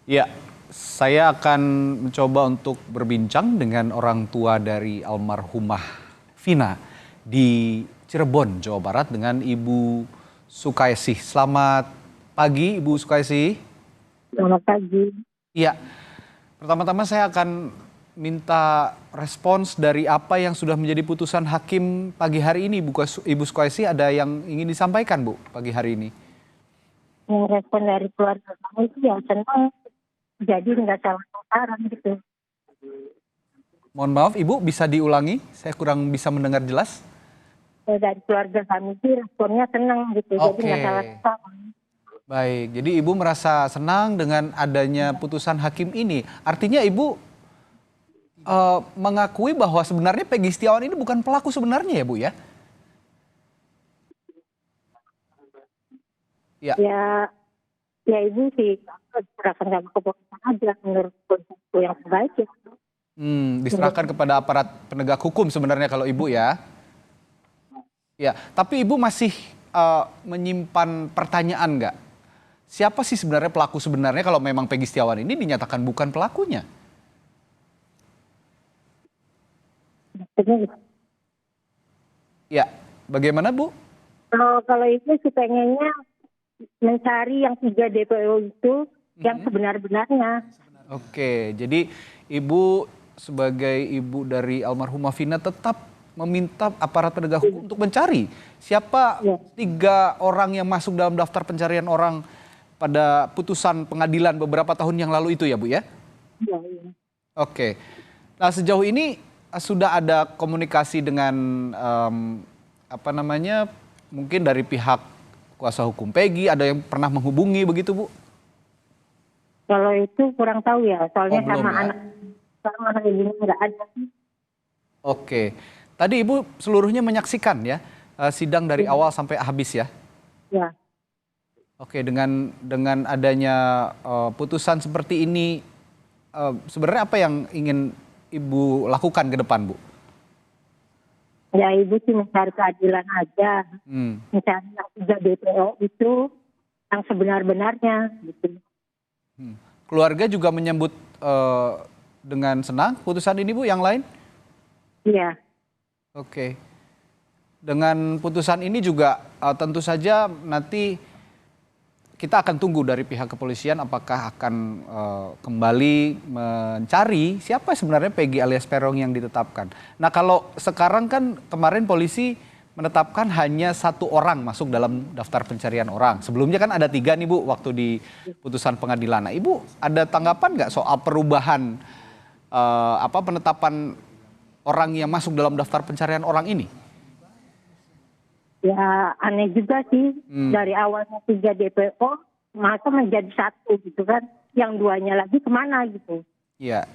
Ya, saya akan mencoba untuk berbincang dengan orang tua dari almarhumah Vina di Cirebon, Jawa Barat dengan Ibu Sukaisih. Selamat pagi, Ibu Sukaisih. Selamat pagi. Iya, pertama-tama saya akan minta respons dari apa yang sudah menjadi putusan hakim pagi hari ini, Ibu Sukaisih. Ada yang ingin disampaikan, Bu, pagi hari ini? Yang respon dari keluarga kamu itu ya senang, jadi nggak salah sasaran gitu. Mohon maaf, Ibu, bisa diulangi? Saya kurang bisa mendengar jelas. Dari keluarga kami sih responnya senang gitu, jadi Oke. nggak salah sasaran. Baik, jadi Ibu merasa senang dengan adanya putusan hakim ini. Artinya Ibu mengakui bahwa sebenarnya Peggy Setiawan ini bukan pelaku sebenarnya ya Bu ya? Ya, Ya, ya ibu sih serahkan sama keputusan aja menurut konsepku yang terbaik ya. diserahkan kepada aparat penegak hukum sebenarnya kalau Ibu ya. Ya, tapi Ibu masih menyimpan pertanyaan nggak? Siapa sih sebenarnya pelaku sebenarnya kalau memang Peggy Setiawan ini dinyatakan bukan pelakunya? Maksudnya gitu. Ya, bagaimana Bu? Kalau itu sih pengennya mencari yang 3 DPO itu yang sebenar-benarnya. Oke, jadi Ibu sebagai ibu dari almarhumah Vina tetap meminta aparat penegak hukum untuk mencari siapa Ya, 3 orang yang masuk dalam daftar pencarian orang pada putusan pengadilan beberapa tahun yang lalu itu ya Bu ya? ya, ya. Oke, nah sejauh ini sudah ada komunikasi dengan apa namanya mungkin dari pihak kuasa hukum Peggy ada yang pernah menghubungi begitu Bu? Kalau itu kurang tahu ya, Oh soalnya belum ya? sama anak ibunya nggak ada sih. Oke. Tadi Ibu seluruhnya menyaksikan ya sidang dari Ya, awal sampai habis ya. ya. Oke, dengan adanya putusan seperti ini sebenarnya apa yang ingin Ibu lakukan ke depan, Bu? Ya ibu sih mencari keadilan aja, Hmm. mencari yang 3 DPO itu yang sebenar-benarnya gitu. Hmm. Keluarga juga menyambut dengan senang putusan ini, Bu, yang lain? Iya, Oke. Dengan putusan ini juga tentu saja nanti kita akan tunggu dari pihak kepolisian apakah akan kembali mencari siapa sebenarnya Peggy alias Peron yang ditetapkan. Nah kalau sekarang kan kemarin polisi menetapkan hanya 1 orang masuk dalam daftar pencarian orang. Sebelumnya kan ada 3 nih Bu waktu di putusan pengadilan. Nah Ibu ada tanggapan nggak soal perubahan penetapan orang yang masuk dalam daftar pencarian orang ini? ya aneh juga sih dari awalnya 3 DPO masa menjadi 1 gitu kan, yang 2-nya lagi kemana gitu. Iya.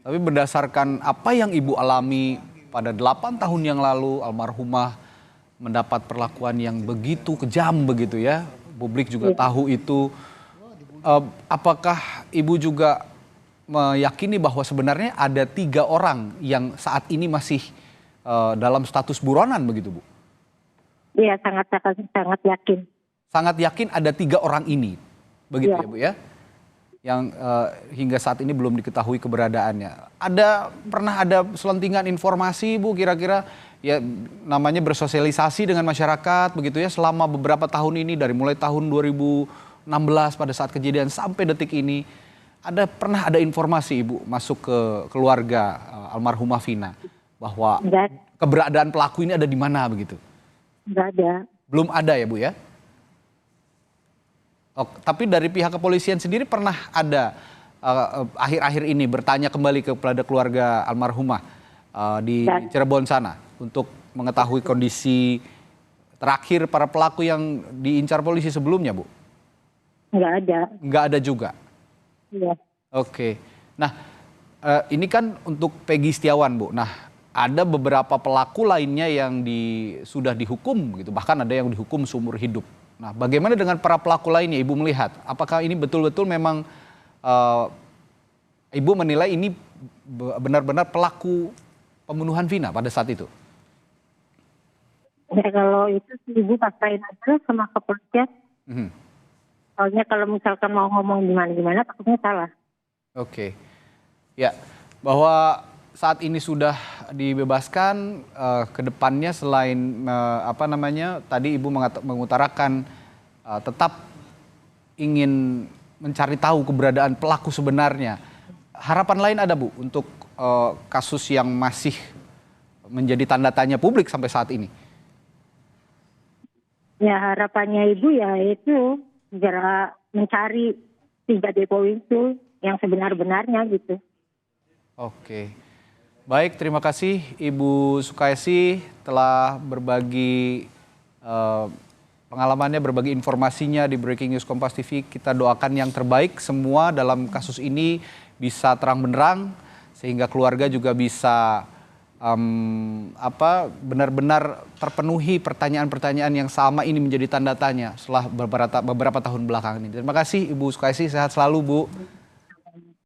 Tapi berdasarkan apa yang Ibu alami pada 8 tahun yang lalu, almarhumah mendapat perlakuan yang begitu kejam begitu ya. Publik juga Iya. tahu itu. Apakah Ibu juga meyakini bahwa sebenarnya ada 3 orang yang saat ini masih dalam status buronan begitu Bu? Iya, sangat sangat sangat yakin. Sangat yakin ada 3 orang ini, begitu Iya. ya Bu ya? Yang hingga saat ini belum diketahui keberadaannya. Pernah ada selentingan informasi Bu kira-kira ya namanya bersosialisasi dengan masyarakat begitu ya selama beberapa tahun ini dari mulai tahun 2016 pada saat kejadian sampai detik ini pernah ada informasi Ibu masuk ke keluarga almarhumah Vina bahwa Enggak, keberadaan pelaku ini ada di mana begitu? enggak ada. Belum ada ya Bu ya? Oh, tapi dari pihak kepolisian sendiri pernah ada akhir-akhir ini bertanya kembali kepada keluarga almarhumah di Dan Cirebon sana untuk mengetahui kondisi terakhir para pelaku yang diincar polisi sebelumnya, Bu? enggak ada. Nggak ada juga. Iya. Oke. Nah, ini kan untuk Peggy Setiawan, Bu. Nah, ada beberapa pelaku lainnya yang sudah dihukum gitu, bahkan ada yang dihukum seumur hidup. Nah, bagaimana dengan para pelaku lainnya Ibu melihat? Apakah ini betul-betul memang eh, Ibu menilai ini benar-benar pelaku pembunuhan Vina pada saat itu? Ya kalau itu sih ibu pasain aja sama kepolisian. Mhm. Soalnya kalau misalkan mau ngomong gimana-gimana takutnya salah. Oke. Ya, bahwa saat ini sudah dibebaskan, ke depannya selain tadi Ibu mengutarakan tetap ingin mencari tahu keberadaan pelaku sebenarnya. Harapan lain ada Bu untuk kasus yang masih menjadi tanda tanya publik sampai saat ini? Ya harapannya Ibu ya itu segera mencari 3 depo itu yang sebenar-benarnya gitu. Oke. Baik, terima kasih Ibu Sukaisi telah berbagi pengalamannya, berbagi informasinya di Breaking News Kompas TV. Kita doakan yang terbaik semua dalam kasus ini bisa terang benderang sehingga keluarga juga bisa benar-benar terpenuhi pertanyaan-pertanyaan yang selama ini menjadi tanda tanya setelah beberapa tahun belakangan ini. Terima kasih Ibu Sukaisi, sehat selalu Bu.